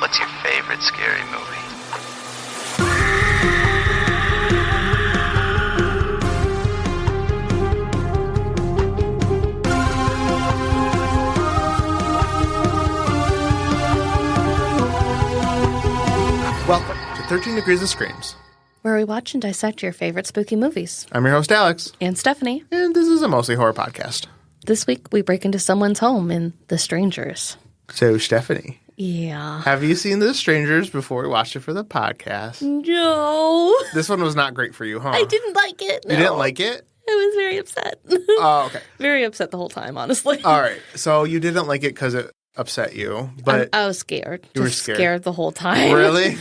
What's your favorite scary movie? Welcome to 13 Degrees of Screams, where we watch and dissect your favorite spooky movies. I'm your host, Alex. And Stephanie. And this is a mostly horror podcast. This week, we break into someone's home in The Strangers. So, Stephanie. Yeah. Have you seen The Strangers before we watched it for the podcast? No. This one was not great for you, huh? I didn't like it. No. You didn't like it? I was very upset. Oh, okay. Very upset the whole time, honestly. All right. So, you didn't like it because it upset you, but... I was scared. You were scared the whole time. Really?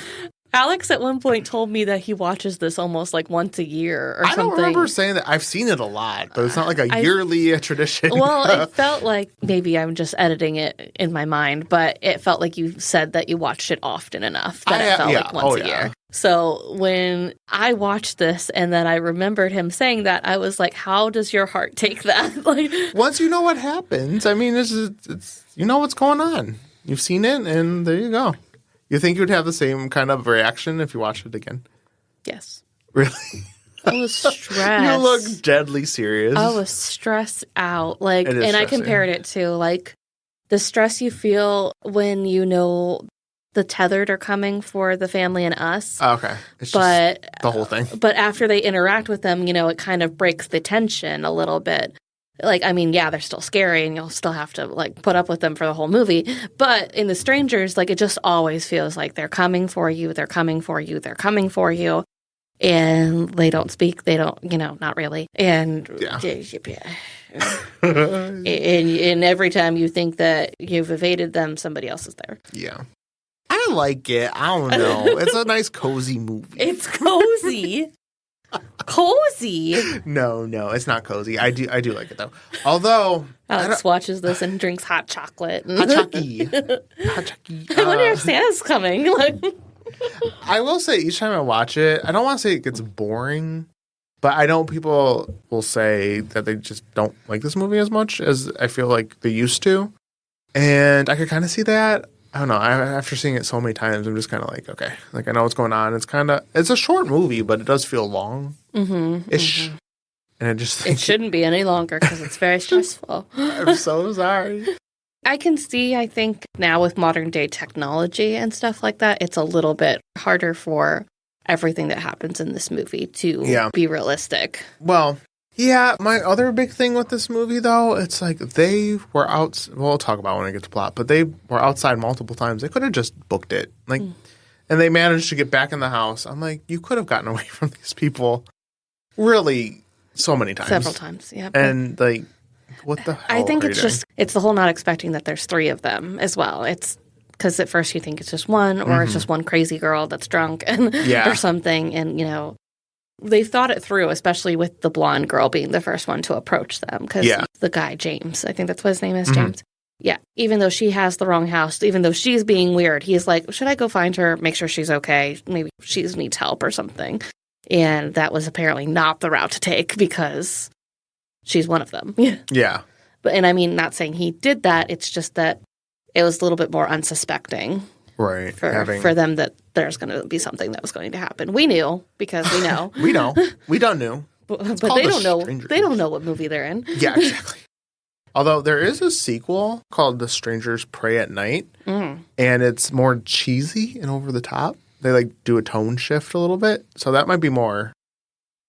Alex at one point told me that he watches this almost like once a year or something. I don't remember saying that. I've seen it a lot, but it's not like a yearly tradition. Well, it felt like maybe I'm just editing it in my mind, but it felt like you said that you watched it often enough that it felt like once a year. So when I watched this and then I remembered him saying that, I was like, how does your heart take that? Like, once you know what happens, I mean, it's you know what's going on. You've seen it, and there you go. You think you'd have the same kind of reaction if you watched it again? Yes. Really? I was stressed. You look deadly serious. I was stressed out. Like, and stressing. I compared it to like the stress you feel when you know the tethered are coming for the family and us. Okay. It's but just the whole thing. But after they interact with them, you know, it kind of breaks the tension a little bit. Like, I mean, yeah, they're still scary and you'll still have to, like, put up with them for the whole movie. But in The Strangers, like, it just always feels like they're coming for you, they're coming for you, they're coming for you. And they don't speak, they don't, you know, not really. And, and every time you think that you've evaded them, somebody else is there. Yeah. I like it. I don't know. It's a nice, cozy movie. It's cozy. Cozy? No, it's not cozy. I do like it though. Although Alex watches this and drinks hot chocolate. Hot chocky. I wonder if Santa's coming. I will say each time I watch it, I don't want to say it gets boring, but I know people will say that they just don't like this movie as much as I feel like they used to. And I could kind of see that. I don't know. After seeing it so many times, I'm just kind of like, okay, like I know what's going on. It's a short movie, but it does feel long-ish. Mm-hmm. And I just think it shouldn't be any longer because it's very stressful. I'm so sorry. I can see, I think, now with modern day technology and stuff like that, it's a little bit harder for everything that happens in this movie to be realistic. Well, yeah, my other big thing with this movie, though, it's like they were out. We'll talk about when I get to plot, but they were outside multiple times. They could have just booked it, and they managed to get back in the house. I'm like, you could have gotten away from these people, really, so many times, several times, yeah. And like, what the hell? I think it's the whole not expecting that there's three of them as well. It's because at first you think it's just one, or it's just one crazy girl that's drunk and or something, and you know. They've thought it through, especially with the blonde girl being the first one to approach them. Because the guy, James, I think that's what his name is, James. Yeah. Even though she has the wrong house, even though she's being weird, he's like, should I go find her, make sure she's okay? Maybe she needs help or something. And that was apparently not the route to take because she's one of them. Yeah. And I mean, not saying he did that. It's just that it was a little bit more unsuspecting. Right. For them that there's going to be something that was going to happen. We knew because we know. We know. We done knew. But they don't know. They don't know what movie they're in. Yeah, exactly. Although there is a sequel called The Strangers Pray at Night, and it's more cheesy and over the top. They like do a tone shift a little bit, so that might be more.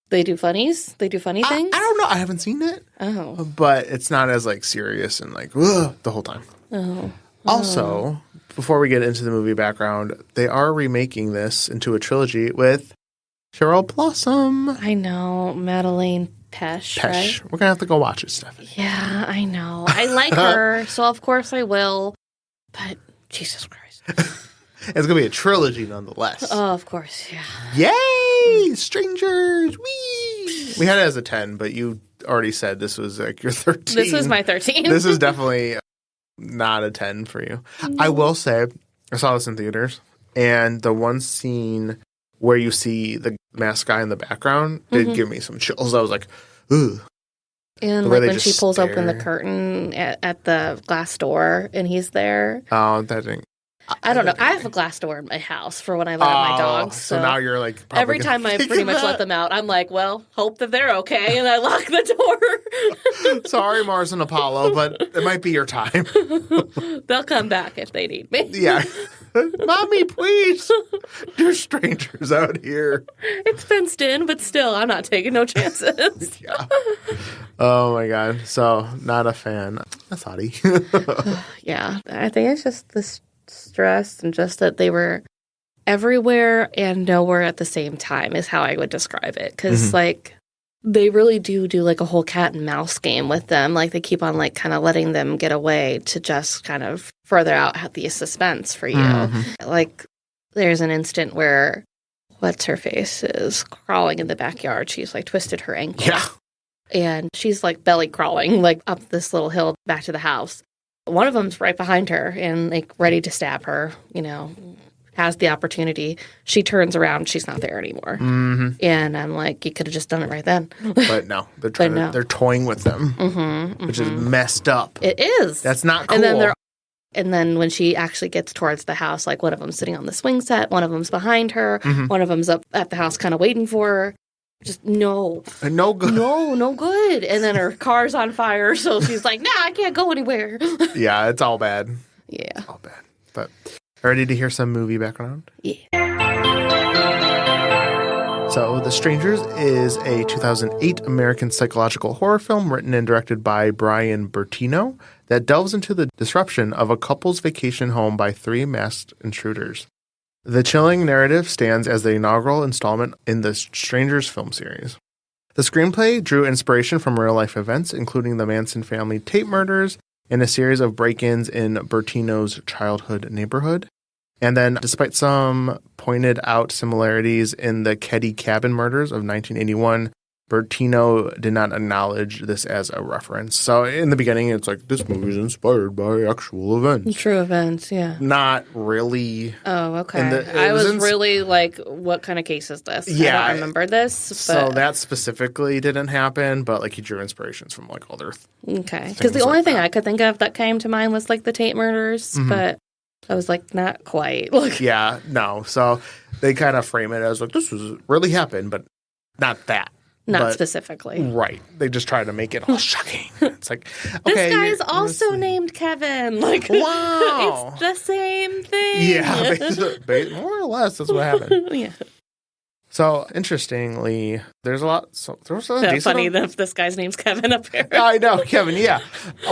They do funnies. They do funny things. I don't know. I haven't seen it. Oh, but it's not as like serious and like the whole time. Oh. Also, before we get into the movie background, they are remaking this into a trilogy with Cheryl Blossom. I know. Madeleine Pesh, right? We're going to have to go watch it, Stephanie. Yeah, I know. I like her, so of course I will. But Jesus Christ. It's going to be a trilogy nonetheless. Oh, of course, yeah. Yay! Strangers! Whee! We had it as a 10, but you already said this was like your 13. This was my 13. This is definitely not a 10 for you. No. I will say, I saw this in theaters, and the one scene where you see the masked guy in the background did give me some chills. I was like, ooh. And like when she pulls open the curtain at the glass door and he's there. Oh, that didn't. I don't know. I have a glass door in my house for when I let out my dogs. So now you're like every time I pretty much let them out, I'm like, well, hope that they're okay, and I lock the door. Sorry, Mars and Apollo, but it might be your time. They'll come back if they need me. Yeah. Mommy, please. There's strangers out here. It's fenced in, but still, I'm not taking no chances. Yeah. Oh, my God. So, not a fan. That's hottie. Yeah. I think it's just the stress and just that they were everywhere and nowhere at the same time is how I would describe it. Because, they really do like a whole cat and mouse game with them. Like, they keep on, like, kind of letting them get away to just kind of further out the suspense for you. Mm-hmm. Like, there's an instant where what's-her-face is crawling in the backyard. She's, like, twisted her ankle. Yeah. And she's, like, belly crawling, like, up this little hill back to the house. One of them's right behind her and, like, ready to stab her, has the opportunity. She turns around. She's not there anymore. Mm-hmm. And I'm like, you could have just done it right then. But no, they're toying with them, which is messed up. It is. That's not cool. And then when she actually gets towards the house, like one of them's sitting on the swing set, one of them's behind her, one of them's up at the house kind of waiting for her. Just no good. No good. And then her car's on fire, so she's like, nah, I can't go anywhere. Yeah, it's all bad. Yeah. It's all bad. But ready to hear some movie background? Yeah. So, The Strangers is a 2008 American psychological horror film written and directed by Brian Bertino that delves into the disruption of a couple's vacation home by three masked intruders. The chilling narrative stands as the inaugural installment in the Strangers film series. The screenplay drew inspiration from real-life events, including the Manson family Tate Murders and a series of break-ins in Bertino's childhood neighborhood. And then, despite some pointed out similarities in the Keddy Cabin Murders of 1981, Bertino did not acknowledge this as a reference. So in the beginning, it's like, this movie is inspired by actual events. True events, yeah. Not really. Oh, okay. I was really like, what kind of case is this? Yeah. I don't remember this. So that specifically didn't happen, but like he drew inspirations from like other Okay. Because the only thing I could think of that came to mind was like the Tate Murders, but I was like, not quite. Yeah, no. So they kind of frame it as like, this was really happened, but not that. Not specifically. Right. They just try to make it all shocking. It's like, okay. This guy is also named Kevin. Like, wow. It's the same thing. Yeah. More or less, that's what happened. Yeah. So, interestingly, there's a lot. So, there was a funny that this guy's name's Kevin up here. I know, Kevin, yeah.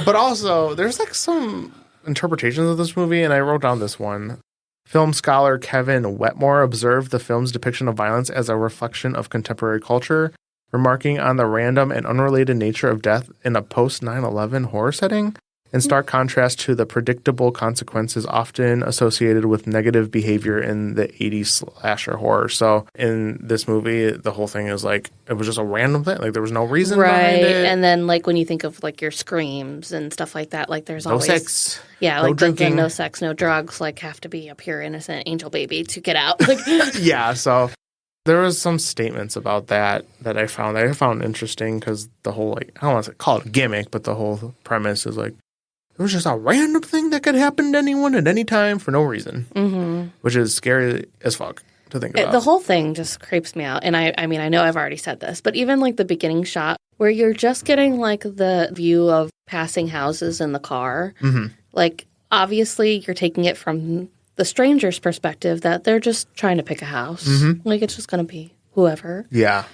But also, there's like some interpretations of this movie, and I wrote down this one. Film scholar Kevin Wetmore observed the film's depiction of violence as a reflection of contemporary culture, remarking on the random and unrelated nature of death in a post-9/11 horror setting, in stark contrast to the predictable consequences often associated with negative behavior in the 80s slasher horror. So in this movie, the whole thing is like, it was just a random thing. Like, there was no reason behind it. Right, and then like when you think of like your screams and stuff like that, like there's always... No sex. Yeah, no like drinking. No sex, no drugs, like have to be a pure, innocent angel baby to get out. Like, yeah, so... There was some statements about that I found interesting because the whole, like, I don't want to call it a gimmick, but the whole premise is like, it was just a random thing that could happen to anyone at any time for no reason, which is scary as fuck to think about. The whole thing just creeps me out. And I mean, I know I've already said this, but even like the beginning shot where you're just getting like the view of passing houses in the car, like obviously you're taking it from the stranger's perspective that they're just trying to pick a house. Like, it's just going to be whoever. Yeah.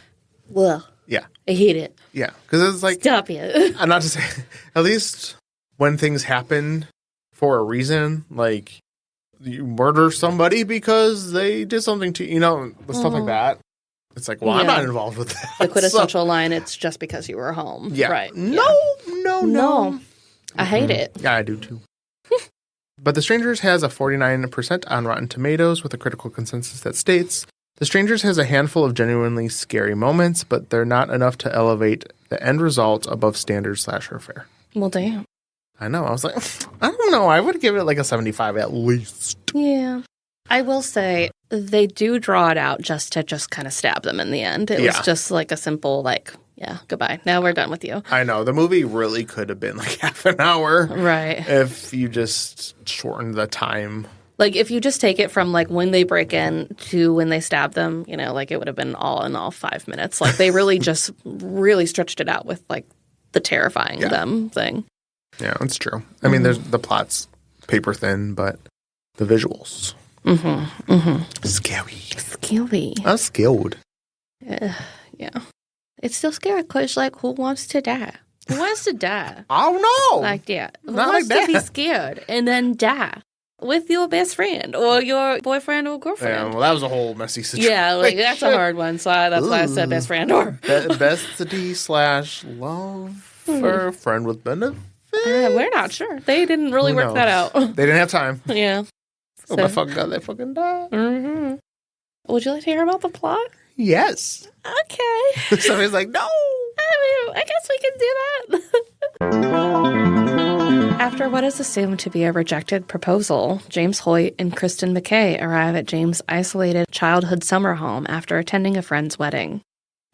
Well. Yeah. I hate it. Yeah. Because it's like... Stop it. I'm not to say... At least when things happen for a reason, like, you murder somebody because they did something to you, stuff like that. It's like, well, I'm not involved with that. The quintessential line, it's just because you were home. Yeah. Right. No. I hate it. Yeah, I do too. But The Strangers has a 49% on Rotten Tomatoes with a critical consensus that states, The Strangers has a handful of genuinely scary moments, but they're not enough to elevate the end result above standard slasher fare. Well, damn. I know. I was like, I don't know. I would give it like a 75 at least. Yeah. I will say they do draw it out just to kind of stab them in the end. It was just like a simple like, yeah, goodbye. Now we're done with you. I know. The movie really could have been like half an hour. Right. If you just shortened the time Like, if you just take it from, like, when they break in to when they stab them, you know, like, it would have been all in all 5 minutes. Like, they really just really stretched it out with, like, the terrifying them thing. Yeah, that's true. I mean, there's the plot's paper thin, but the visuals. Scary. I'm scared. Yeah. It's still scary because, like, who wants to die? Who wants to die? I don't know. Like, yeah. Who Not wants like to be that. scared and then die with your best friend or your boyfriend or girlfriend? Yeah, well, that was a whole messy situation. Yeah, like, that's a hard one. So that's why I said best friend or... Bestie/love friend with benefits. We're not sure. They didn't really work that out. They didn't have time. Yeah. Oh my fucking God, they fucking died. Mm-hmm. Would you like to hear about the plot? Yes. Okay. Somebody's like, no. I guess we can do that. After what is assumed to be a rejected proposal, James Hoyt and Kristen McKay arrive at James' isolated childhood summer home after attending a friend's wedding.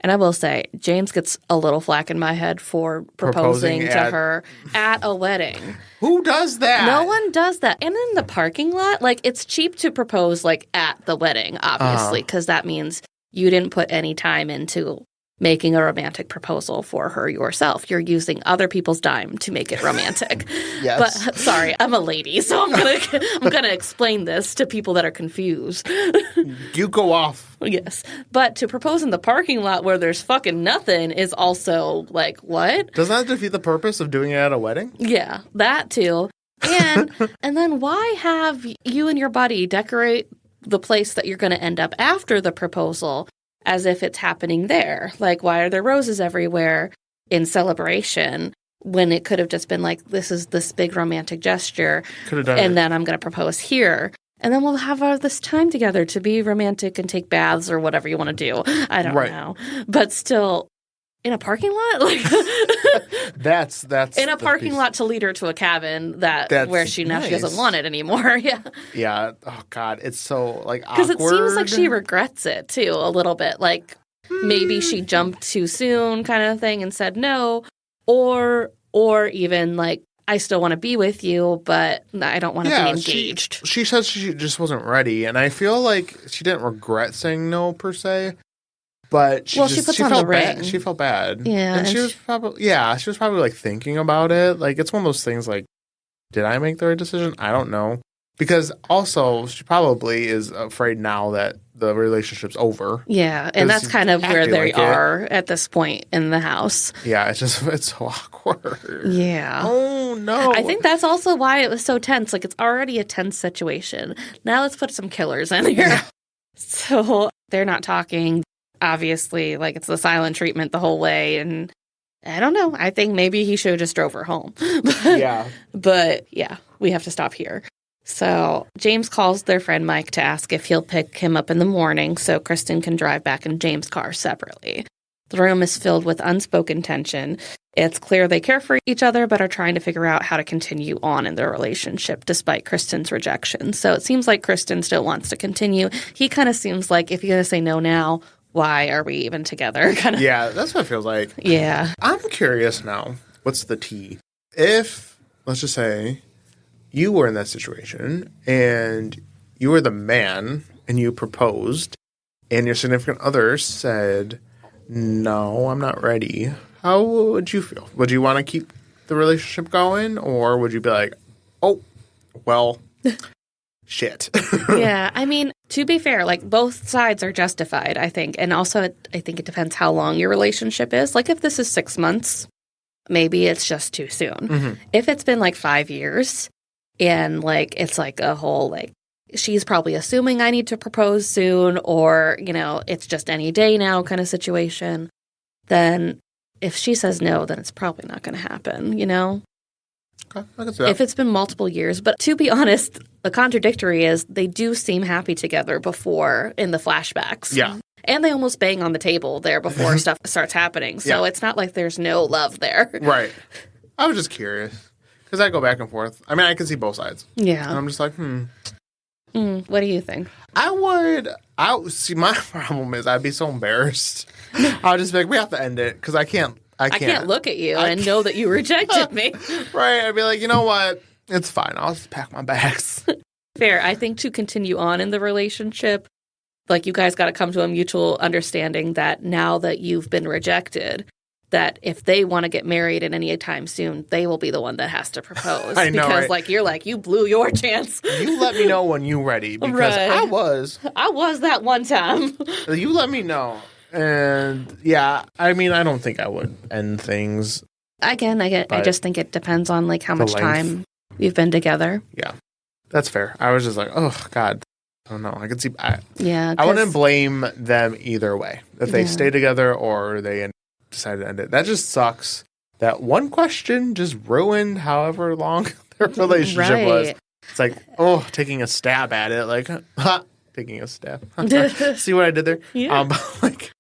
And I will say, James gets a little flack in my head for proposing to her at a wedding. Who does that? No one does that. And in the parking lot, like, it's cheap to propose, like, at the wedding, obviously, because that means you didn't put any time into making a romantic proposal for her yourself. You're using other people's dime to make it romantic. Yes. But sorry, I'm a lady, so I'm gonna explain this to people that are confused. You go off. Yes. But to propose in the parking lot where there's fucking nothing is also like, what? Doesn't that defeat the purpose of doing it at a wedding? Yeah, that too. And then why have you and your buddy decorate the place that you're going to end up after the proposal as if it's happening there? Like, why are there roses everywhere in celebration when it could have just been like, this is this big romantic gesture, and then I'm going to propose here. And then we'll have all this time together to be romantic and take baths or whatever you want to do. I don't know. But still, in a parking lot? Like that's in a parking lot to lead her to a cabin where she doesn't want it anymore. Yeah. Yeah. Oh God, it's so like awkward. Because it seems like she regrets it too a little bit. Like maybe she jumped too soon, kind of thing, and said no, or even like, I still want to be with you, but I don't want to be engaged. She said she just wasn't ready, and I feel like she didn't regret saying no per se. But she felt bad. She felt bad. Yeah. And she was probably like thinking about it. Like, it's one of those things like, did I make the right decision? I don't know. Because also she probably is afraid now that the relationship's over. Yeah. And that's kind of where they are at this point in the house. Yeah. It's so awkward. Yeah. Oh no. I think that's also why it was so tense. Like, it's already a tense situation. Now let's put some killers in here. Yeah. So they're not talking. Obviously, like, it's the silent treatment the whole way, and I don't know. I think maybe he should have just drove her home. But yeah, we have to stop here. So James calls their friend Mike to ask if he'll pick him up in the morning so Kristen can drive back in James' car separately. The room is filled with unspoken tension. It's clear they care for each other, but are trying to figure out how to continue on in their relationship despite Kristen's rejection. So it seems like Kristen still wants to continue. He kind of seems like, if you're going to say no now, why are we even together? Kind of. Yeah, that's what it feels like. Yeah. I'm curious now. What's the tea? If, let's just say, you were in that situation and you were the man and you proposed and your significant other said, no, I'm not ready. How would you feel? Would you want to keep the relationship going, or would you be like, oh, well, shit? Yeah, I mean, to be fair, like, both sides are justified, I think. And also, I think it depends how long your relationship is. Like, if this is 6 months, maybe it's just too soon. Mm-hmm. If it's been, like, 5 years and, like, it's, like, a whole, like, she's probably assuming I need to propose soon, or, you know, it's just any day now kind of situation, then if she says no, then it's probably not going to happen, you know? Okay, I can see that. If it's been multiple years. But to be honest, the contradictory is they do seem happy together before in the flashbacks. Yeah. And they almost bang on the table there before stuff starts happening. So It's not like there's no love there. Right. I was just curious. Because I go back and forth. I mean, I can see both sides. Yeah. And I'm just like, what do you think? See, my problem is I'd be so embarrassed. I'll just be like, we have to end it because I can't look at you and know that you rejected me. Right. I'd be like, you know what? It's fine. I'll just pack my bags. Fair. I think to continue on in the relationship, like you guys got to come to a mutual understanding that now that you've been rejected, that if they want to get married at any time soon, they will be the one that has to propose. I know, because right? like you're like, you blew your chance. You let me know when you're ready because Right. I was that one time. You let me know. And yeah, I mean, I don't think I would end things. Again, I just think it depends on like how much time you've been together. Yeah, that's fair. I was just like, oh God, I don't know. I could see. I wouldn't blame them either way if they stay together or they decided to end it. That just sucks. That one question just ruined however long their relationship was. It's like, taking a stab at it, like, taking a stab. See what I did there? Yeah. Like,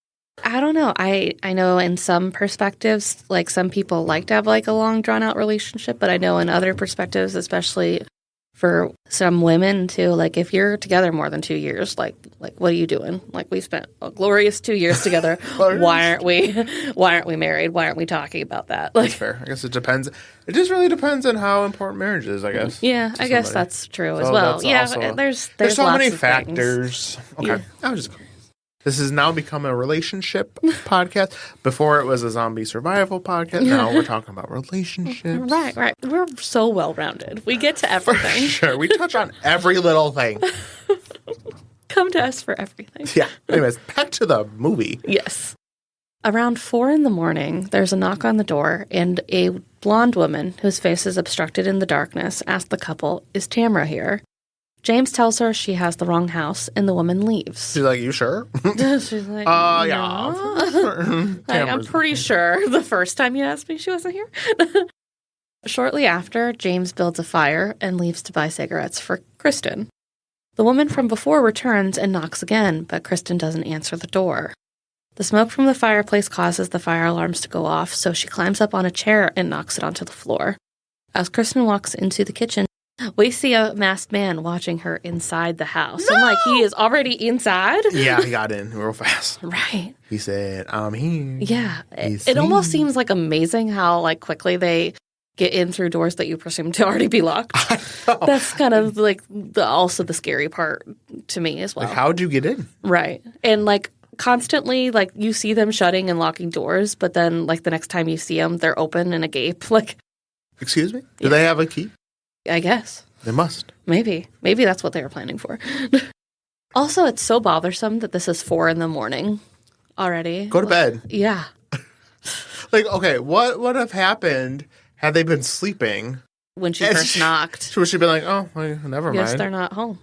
I don't know. I know in some perspectives, like some people like to have like a long drawn out relationship, but I know in other perspectives, especially for some women too, like if you're together more than 2 years, like what are you doing? Like we spent a glorious 2 years together. Why aren't we married? Why aren't we talking about that? Like, that's fair. I guess it depends. It just really depends on how important marriage is, I guess. Yeah, I guess that's true as well. Yeah, also, there's so lots many of factors. Things. Okay. Yeah. I was just This has now become a relationship podcast. Before it was a zombie survival podcast. Now we're talking about relationships. Right. We're so well-rounded. We get to everything. For sure. We touch on every little thing. Come to us for everything. Yeah. Anyways, back to the movie. Yes. Around 4 a.m, there's a knock on the door, and a blonde woman whose face is obstructed in the darkness asks the couple, "Is Tamara here?" James tells her she has the wrong house, and the woman leaves. She's like, "You sure?" She's like, yeah. Like, I'm pretty sure the first time you asked me she wasn't here. Shortly after, James builds a fire and leaves to buy cigarettes for Kristen. The woman from before returns and knocks again, but Kristen doesn't answer the door. The smoke from the fireplace causes the fire alarms to go off, so she climbs up on a chair and knocks it onto the floor. As Kristen walks into the kitchen, we see a masked man watching her inside the house. No! And like, he is already inside. Yeah, he got in real fast. Right. He said, "I'm here." Yeah. It almost seems like amazing how like quickly they get in through doors that you presume to already be locked. That's kind of like also the scary part to me as well. Like, how'd you get in? Right. And like constantly, like you see them shutting and locking doors, but then like the next time you see them, they're open and agape. Like, excuse me? Do they have a key? I guess. They must. Maybe that's what they were planning for. Also, it's so bothersome that this is 4 a.m. already. Go to bed. Yeah. Like, okay, what would have happened had they been sleeping? When she first knocked. Would she be like, "Oh, well, never mind. Yes, they're not home.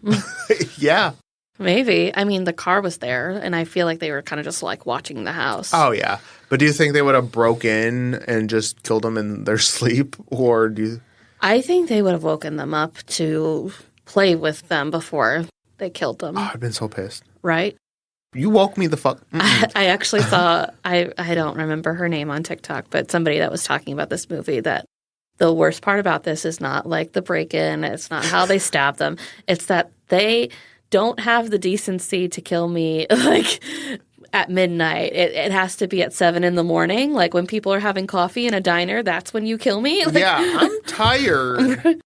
Yeah. Maybe. I mean, the car was there, and I feel like they were kind of just like watching the house. Oh, yeah. But do you think they would have broke in and just killed them in their sleep? Or do you... I think they would have woken them up to play with them before they killed them. Oh, I've been so pissed. Right? You woke me the fuck. I actually saw, I don't remember her name on TikTok, but somebody that was talking about this movie that the worst part about this is not like the break-in. It's not how they stab them. It's that they don't have the decency to kill me like at midnight. It has to be at 7 a.m. Like when people are having coffee in a diner, that's when you kill me. Like, yeah, I'm tired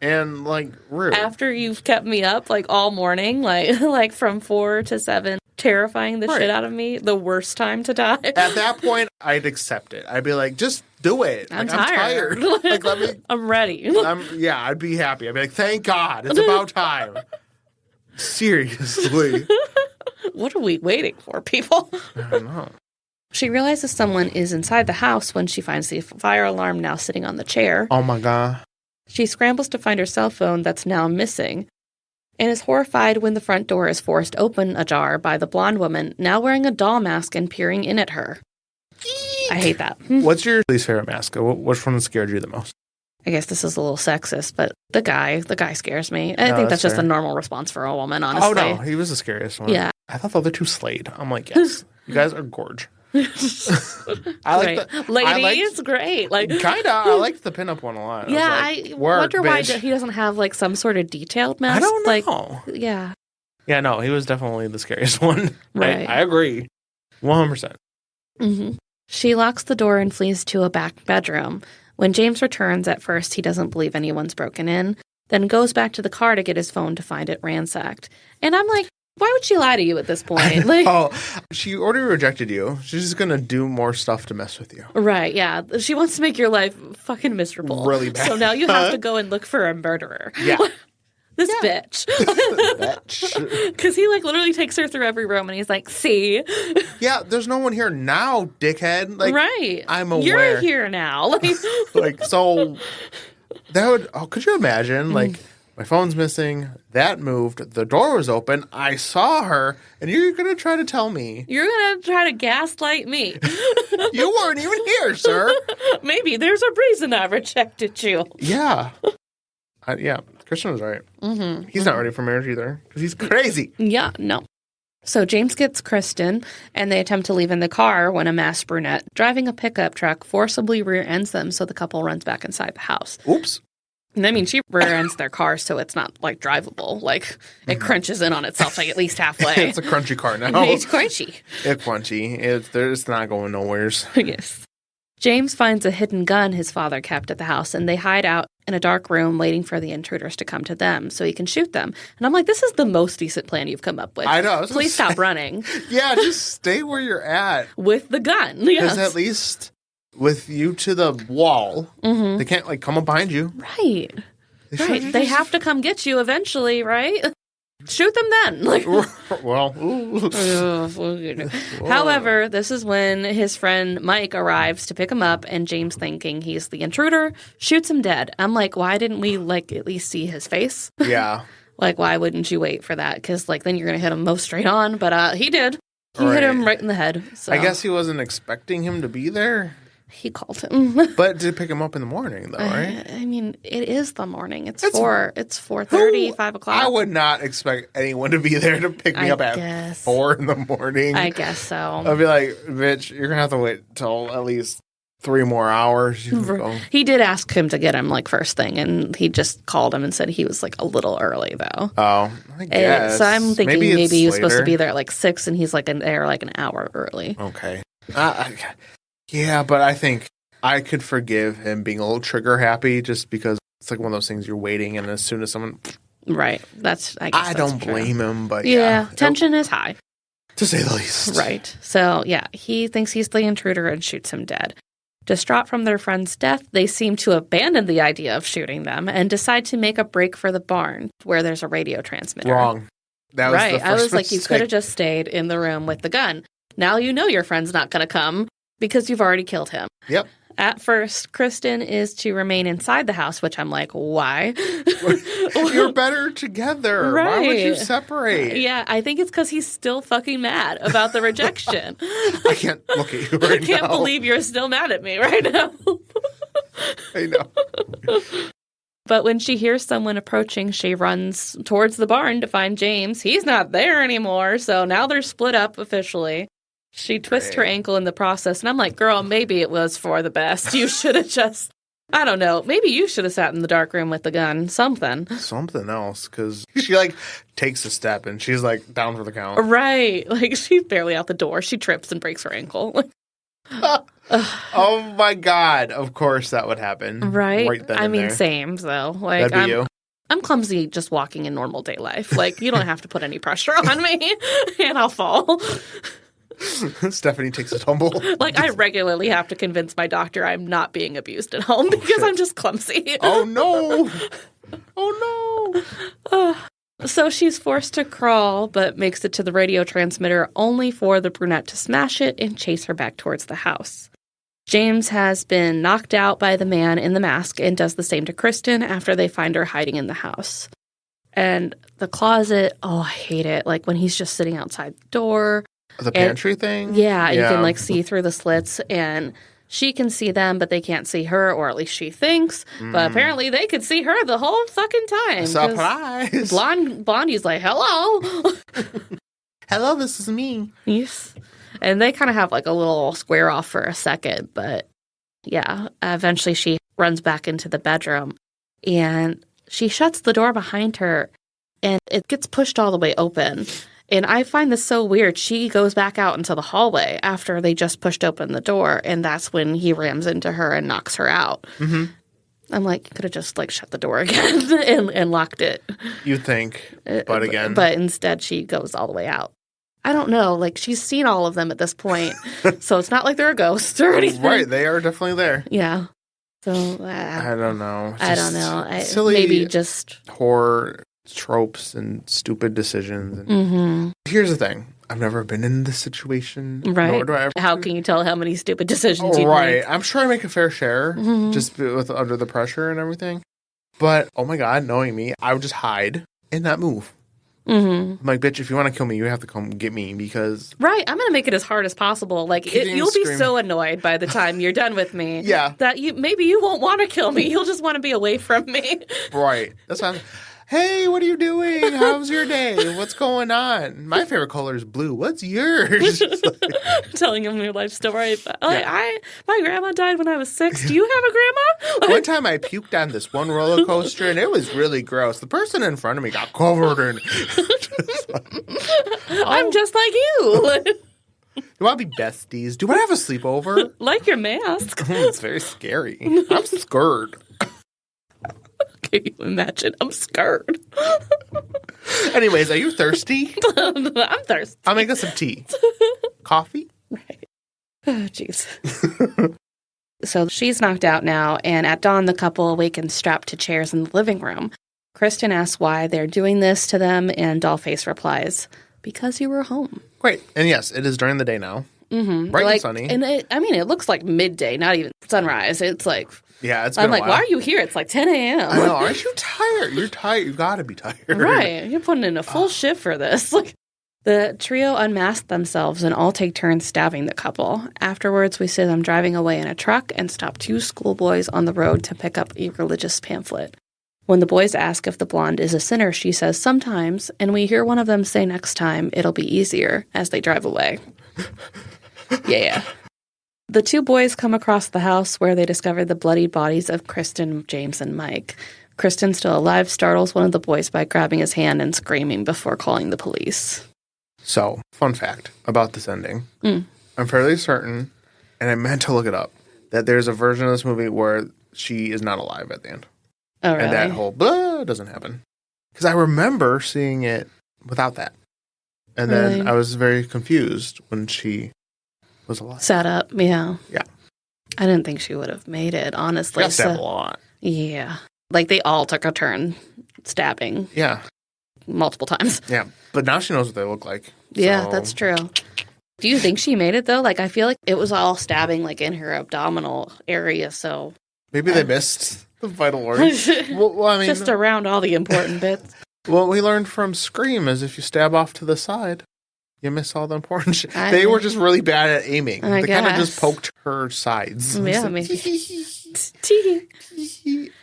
and like rude. After you've kept me up like all morning, like from 4 to 7, terrifying the shit out of me. The worst time to die. At that point, I'd accept it. I'd be like, just do it. I'm tired. Like, let me. I'm ready. I'd be happy. I'd be like, thank God, it's about time. Seriously. What are we waiting for, people? I don't know. She realizes someone is inside the house when she finds the fire alarm now sitting on the chair. Oh my God. She scrambles to find her cell phone that's now missing and is horrified when the front door is forced open ajar by the blonde woman, now wearing a doll mask and peering in at her. I hate that. What's your least favorite mask? Which one scared you the most? I guess this is a little sexist, but the guy scares me. I think that's just a normal response for a woman, honestly. Oh, no. He was the scariest one. Yeah. I thought the other two slayed. I'm like, yes. You guys are gorge. I like the lady is great. Like kind of. I liked the pinup one a lot. Yeah, I wonder why he doesn't have like some sort of detailed mask. I don't know. Like, yeah. Yeah, no, he was definitely the scariest one. Right. I agree. 100%. Mm-hmm. She locks the door and flees to a back bedroom. When James returns, at first he doesn't believe anyone's broken in, then goes back to the car to get his phone to find it ransacked. And I'm like, why would she lie to you at this point? Like, she already rejected you. She's just going to do more stuff to mess with you. Right, yeah. She wants to make your life fucking miserable. Really bad. So now you have to go and look for a murderer. Yeah. This bitch. Because he, like, literally takes her through every room and he's like, see? Yeah, there's no one here now, dickhead. Like, right. I'm aware. You're here now. Like, so that would, could you imagine, like, my phone's missing, that moved, the door was open, I saw her, and you're going to try to tell me. You're going to try to gaslight me. You weren't even here, sir. Maybe there's a reason I rejected you. Yeah. Yeah, Christian was right. Mm-hmm. He's not ready for marriage either, because he's crazy. Yeah, no. So James gets Kristen, and they attempt to leave in the car when a masked brunette driving a pickup truck forcibly rear-ends them, so the couple runs back inside the house. Oops. I mean, she rear-ends their car, so it's not, like, drivable. Like, it crunches in on itself, like, at least halfway. It's a crunchy car now. It's crunchy. It's crunchy. It's not going nowheres. Yes. James finds a hidden gun his father kept at the house, and they hide out in a dark room waiting for the intruders to come to them so he can shoot them. And I'm like, this is the most decent plan you've come up with. I know. Please stop running. Yeah, just stay where you're at. With the gun. Because at least with you to the wall, they can't, like, come up behind you. Right. They have to come get you eventually, right? Shoot them then. Like, well, however, this is when his friend Mike arrives to pick him up, and James, thinking he's the intruder, shoots him dead. I'm like, why didn't we, like, at least see his face? Yeah. Like, why wouldn't you wait for that? Because, like, then you're going to hit him most straight on. But he did. He hit him right in the head. So. I guess he wasn't expecting him to be there. He called him. But did pick him up in the morning, though, right? I mean, it is the morning. It's 4:30, 5 o'clock. I would not expect anyone to be there to pick me up at 4 in the morning. I guess so. I'd be like, bitch, you're going to have to wait till at least 3 more hours. He did ask him to get him, like, first thing, and he just called him and said he was, like, a little early, though. Oh, I guess. So I'm thinking maybe he was supposed to be there at, like, 6, and he's, like, there, like, an hour early. Okay. Yeah, but I think I could forgive him being a little trigger happy just because it's like one of those things you're waiting, and as soon as someone... Right. I don't blame him, but yeah. Tension is high. To say the least. Right. So, yeah, he thinks he's the intruder and shoots him dead. Distraught from their friend's death, they seem to abandon the idea of shooting them and decide to make a break for the barn where there's a radio transmitter. Wrong. That was the first I was like, mistake. you could have just stayed in the room with the gun. Now you know your friend's not going to come because you've already killed him. Yep. At first, Kristen is to remain inside the house, which I'm like, why? You're better together. Right. Why would you separate? Yeah, I think it's because he's still fucking mad about the rejection. I can't look at you right now. I can't believe you're still mad at me right now. I know. But when she hears someone approaching, she runs towards the barn to find James. He's not there anymore, so now they're split up officially. She twists her ankle in the process, and I'm like, girl, maybe it was for the best. You should have just, I don't know, maybe you should have sat in the dark room with the gun. Something else, because she, like, takes a step, and she's, like, down for the count. Right. Like, she's barely out the door. She trips and breaks her ankle. Oh, my God. Of course that would happen. Right then I mean, there. same, though. Like, That'd be you. I'm clumsy just walking in normal day life. Like, you don't have to put any pressure on me, and I'll fall. Stephanie takes a tumble. Like, I regularly have to convince my doctor I'm not being abused at home because I'm just clumsy. Oh, no. Oh, no. So she's forced to crawl, but makes it to the radio transmitter only for the brunette to smash it and chase her back towards the house. James has been knocked out by the man in the mask and does the same to Kristen after they find her hiding in the house. And the closet, I hate it. Like, when he's just sitting outside the door. The pantry thing? Yeah, you can, like, see through the slits, and she can see them, but they can't see her, or at least she thinks. But apparently they could see her the whole fucking time. Surprise! Blondie's like, hello! Hello, this is me. Yes. And they kind of have, like, a little square off for a second, but, yeah. Eventually she runs back into the bedroom, and she shuts the door behind her, and it gets pushed all the way open. And I find this so weird. She goes back out into the hallway after they just pushed open the door, and that's when he rams into her and knocks her out. Mm-hmm. I'm like, you could have just, like, shut the door again and locked it. You think, but again. But instead, she goes all the way out. I don't know. Like, she's seen all of them at this point. So it's not like they're a ghost or anything. Right. They are definitely there. Yeah. So, I don't know. I don't know. Silly maybe just horror tropes and stupid decisions. And Here's the thing. I've never been in this situation. Right. Nor do I ever. How can you tell how many stupid decisions you Right. make? I'm sure I make a fair share just with under the pressure and everything. But, oh my God, knowing me, I would just hide and not move. I'm like, bitch, if you want to kill me, you have to come get me because... Right. I'm going to make it as hard as possible. Like, you'll be so annoyed by the time you're done with me. Yeah. That maybe you won't want to kill me. You'll just want to be away from me. Right. That's how... Hey, what are you doing? How's your day? What's going on? My favorite color is blue. What's yours? Telling him your life story. Like, my grandma died when I was 6. Do you have a grandma? One time I puked on this one roller coaster, and it was really gross. The person in front of me got covered in... I'm just like you. You want to be besties? Do you want to have a sleepover? Like your mask. It's very scary. I'm scared. Can you imagine? I'm scared. Anyways, are you thirsty? I'm thirsty. I'll make us some tea. Coffee? Right. Oh, jeez. So she's knocked out now, and at dawn, the couple awakens strapped to chairs in the living room. Kristen asks why they're doing this to them, and Dollface replies, because you were home. Great. And yes, it is during the day now. Bright and sunny. And it looks like midday, not even sunrise. It's like... Yeah, it's been I'm like, a while. why are you here? It's like 10 a.m. I know. Aren't you tired? You're tired. You got to be tired. Right. You're putting in a full shift for this. Like, the trio unmask themselves and all take turns stabbing the couple. Afterwards, we see them driving away in a truck and stop 2 schoolboys on the road to pick up a religious pamphlet. When the boys ask if the blonde is a sinner, she says sometimes, and we hear one of them say next time it'll be easier as they drive away. Yeah. The 2 boys come across the house where they discover the bloodied bodies of Kristen, James, and Mike. Kristen, still alive, startles one of the boys by grabbing his hand and screaming before calling the police. So, fun fact about this ending. I'm fairly certain, and I meant to look it up, that there's a version of this movie where she is not alive at the end. Oh, really? And that whole blah doesn't happen. Because I remember seeing it without that. And then I was very confused when she was alive. Sat up, yeah. Yeah. I didn't think she would have made it, honestly. She got stabbed a lot. Yeah. Like, they all took a turn stabbing. Yeah. Multiple times. Yeah. But now she knows what they look like. Yeah, that's true. Do you think she made it, though? Like, I feel like it was all stabbing, like, in her abdominal area, so... Maybe they missed the vital organs. Well, I mean... Just around all the important bits. What we learned from Scream is if you stab off to the side, you miss all the important shit. They were just really bad at aiming. They kind of just poked her sides. Yeah, maybe.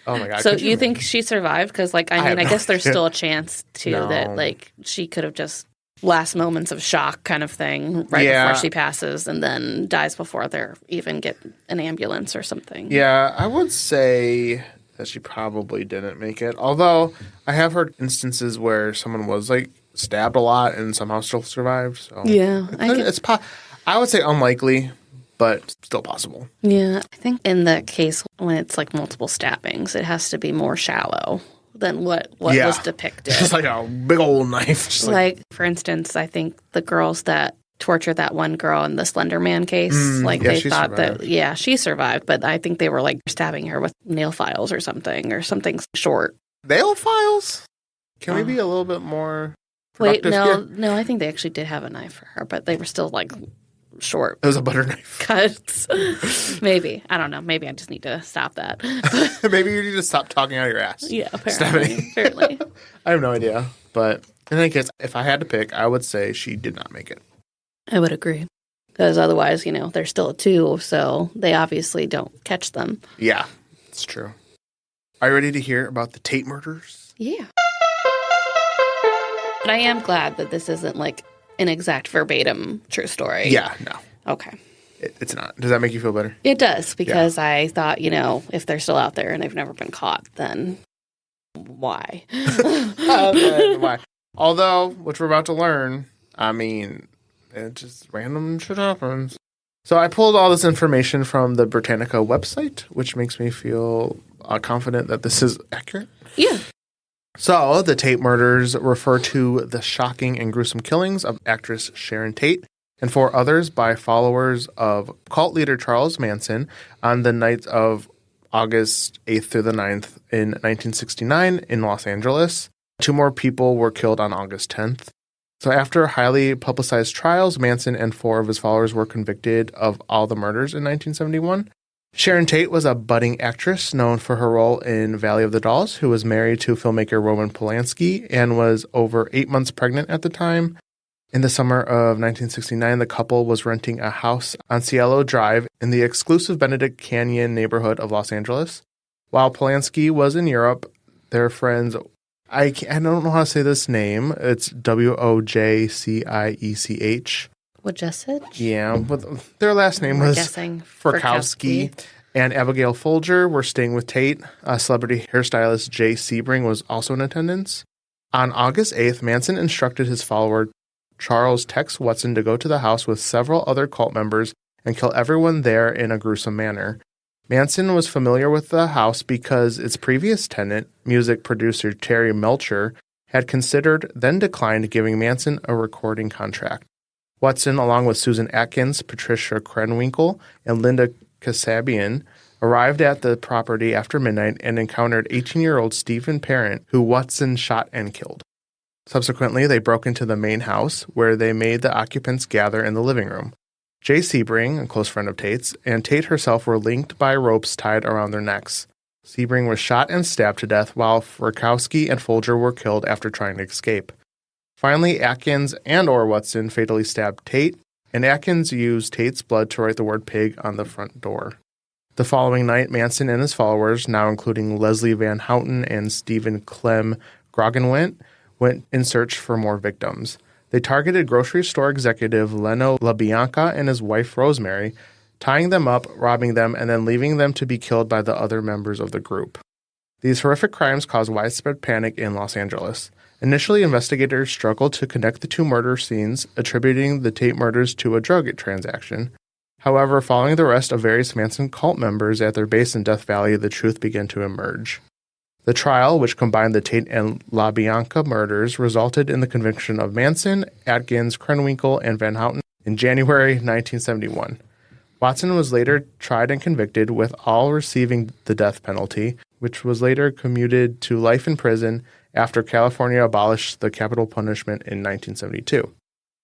Oh my God. So you think she survived? Because, like, I guess there's still a chance, too, No. that, like, she could have just last moments of shock kind of thing before she passes and then dies before they even get an ambulance or something. Yeah, I would say that she probably didn't make it. Although I have heard instances where someone was, like, stabbed a lot and somehow still survived. So Yeah. I would say unlikely, but still possible. Yeah. I think in the case when it's, like, multiple stabbings, it has to be more shallow than what was depicted. Just like a big old knife. Just like, for instance, I think the girls that tortured that one girl in the Slender Man case, they thought survived. that, she survived, but I think they were, like, stabbing her with nail files or something short. Nail files? Can we be a little bit more productive here? No, I think they actually did have a knife for her, but they were still, like, short. It was a butter knife. Cuts. Maybe. I don't know. Maybe I just need to stop that. Maybe you need to stop talking out of your ass. Yeah, apparently. I have no idea. But in any case, if I had to pick, I would say she did not make it. I would agree. Because otherwise, they're still 2, so they obviously don't catch them. Yeah, it's true. Are you ready to hear about the Tate murders? Yeah. But I am glad that this isn't, like, an exact verbatim true story. Yeah, no. Okay. It's not. Does that make you feel better? It does, because I thought, if they're still out there and they've never been caught, then why? Why? Although, which we're about to learn, I mean, it just random shit happens. So I pulled all this information from the Britannica website, which makes me feel confident that this is accurate. Yeah. So the Tate murders refer to the shocking and gruesome killings of actress Sharon Tate and 4 others by followers of cult leader Charles Manson on the nights of August 8th through the 9th in 1969 in Los Angeles. 2 more people were killed on August 10th. So after highly publicized trials, Manson and 4 of his followers were convicted of all the murders in 1971. Sharon Tate was a budding actress known for her role in Valley of the Dolls, who was married to filmmaker Roman Polanski and was over 8 months pregnant at the time. In the summer of 1969, the couple was renting a house on Cielo Drive in the exclusive Benedict Canyon neighborhood of Los Angeles. While Polanski was in Europe, their friends... I don't know how to say this name. It's Wojciech. Wojciech? Yeah, but their last name was Frykowski. And Abigail Folger were staying with Tate. Celebrity hairstylist Jay Sebring was also in attendance. On August 8th, Manson instructed his follower Charles Tex Watson to go to the house with several other cult members and kill everyone there in a gruesome manner. Manson was familiar with the house because its previous tenant, music producer Terry Melcher, had considered, then declined, giving Manson a recording contract. Watson, along with Susan Atkins, Patricia Krenwinkel, and Linda Kasabian, arrived at the property after midnight and encountered 18-year-old Stephen Parent, who Watson shot and killed. Subsequently, they broke into the main house, where they made the occupants gather in the living room. Jay Sebring, a close friend of Tate's, and Tate herself were linked by ropes tied around their necks. Sebring was shot and stabbed to death, while Frykowski and Folger were killed after trying to escape. Finally, Atkins and or Watson fatally stabbed Tate, and Atkins used Tate's blood to write the word pig on the front door. The following night, Manson and his followers, now including Leslie Van Houten and Stephen Clem Groganwent, went in search for more victims. They targeted grocery store executive Leno LaBianca and his wife Rosemary, tying them up, robbing them, and then leaving them to be killed by the other members of the group. These horrific crimes caused widespread panic in Los Angeles. Initially, investigators struggled to connect the 2 murder scenes, attributing the Tate murders to a drug transaction. However, following the arrest of various Manson cult members at their base in Death Valley, the truth began to emerge. The trial, which combined the Tate and LaBianca murders, resulted in the conviction of Manson, Atkins, Krenwinkel, and Van Houten in January 1971. Watson was later tried and convicted, with all receiving the death penalty, which was later commuted to life in prison after California abolished the capital punishment in 1972.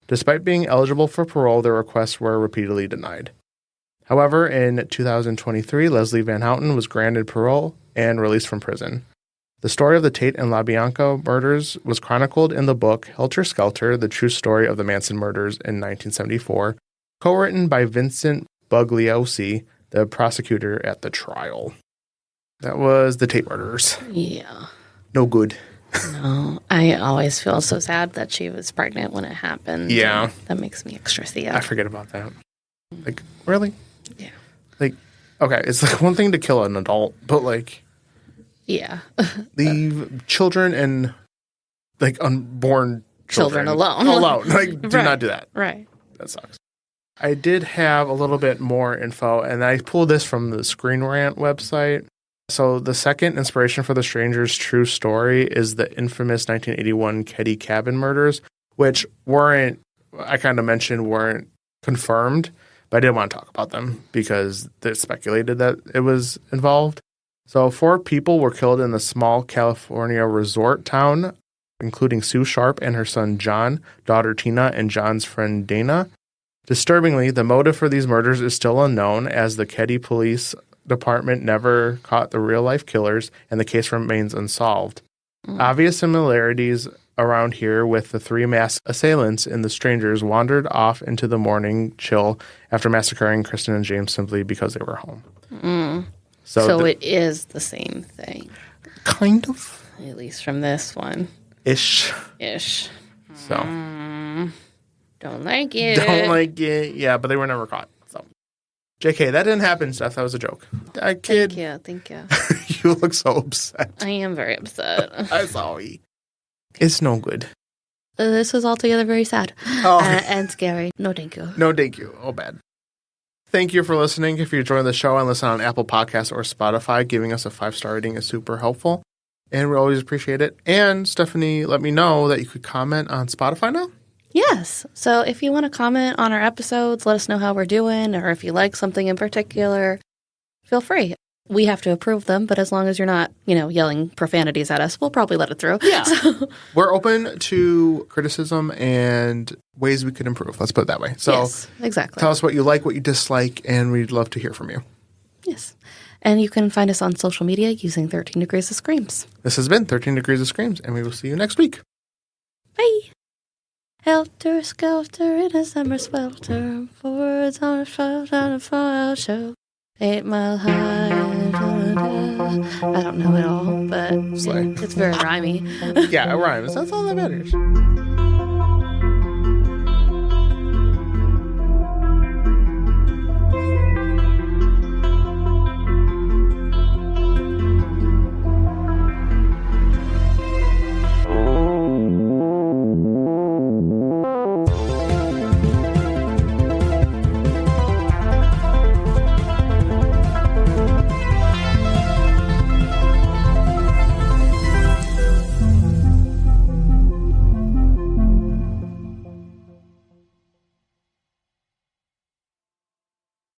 Despite being eligible for parole, their requests were repeatedly denied. However, in 2023, Leslie Van Houten was granted parole and released from prison. The story of the Tate and LaBianca murders was chronicled in the book Helter Skelter, The True Story of the Manson Murders in 1974, co-written by Vincent Bugliosi, the prosecutor at the trial. That was the Tate murders. Yeah. No good. No, I always feel so sad that she was pregnant when it happened. Yeah. That makes me extra sad. I forget about that. Like, really? Yeah. Like, okay, it's like one thing to kill an adult, but like... Yeah. Leave children and like unborn children alone. Like, do not do that. Right. That sucks. I did have a little bit more info, and I pulled this from the Screen Rant website. So the second inspiration for The Stranger's true story is the infamous 1981 Keddy Cabin murders, which weren't confirmed, but I didn't want to talk about them because they speculated that it was involved. So 4 people were killed in the small California resort town, including Sue Sharp and her son John, daughter Tina, and John's friend Dana. Disturbingly, the motive for these murders is still unknown, as the Keddy Police Department never caught the real-life killers, and the case remains unsolved. Obvious similarities around here with the 3 masked assailants in The Strangers wandered off into the morning chill after massacring Kristen and James simply because they were home. So it is the same thing. Kind of. At least from this one. Ish. So. Don't like it. Don't like it. Yeah, but they were never caught. So. JK, that didn't happen, Steph. That was a joke. Kid. Thank you. You look so upset. I am very upset. I'm sorry. It's no good. This is altogether very sad. And scary. No, thank you. No, thank you. Oh, bad. Thank you for listening. If you're enjoying the show and listen on Apple Podcasts or Spotify, giving us a 5-star rating is super helpful. And we always appreciate it. And Stephanie let me know that you could comment on Spotify now. Yes. So if you want to comment on our episodes, let us know how we're doing, or if you like something in particular, feel free. We have to approve them, but as long as you're not, yelling profanities at us, we'll probably let it through. Yeah. We're open to criticism and ways we could improve. Let's put it that way. So yes, exactly. Tell us what you like, what you dislike, and we'd love to hear from you. Yes. And you can find us on social media using 13 Degrees of Screams. This has been 13 Degrees of Screams, and we will see you next week. Bye. Helter skelter in a summer swelter, forwards on a fall show. 8 Mile High. I don't know it all, but it's very rhymey. Yeah, it rhymes. That's all that matters.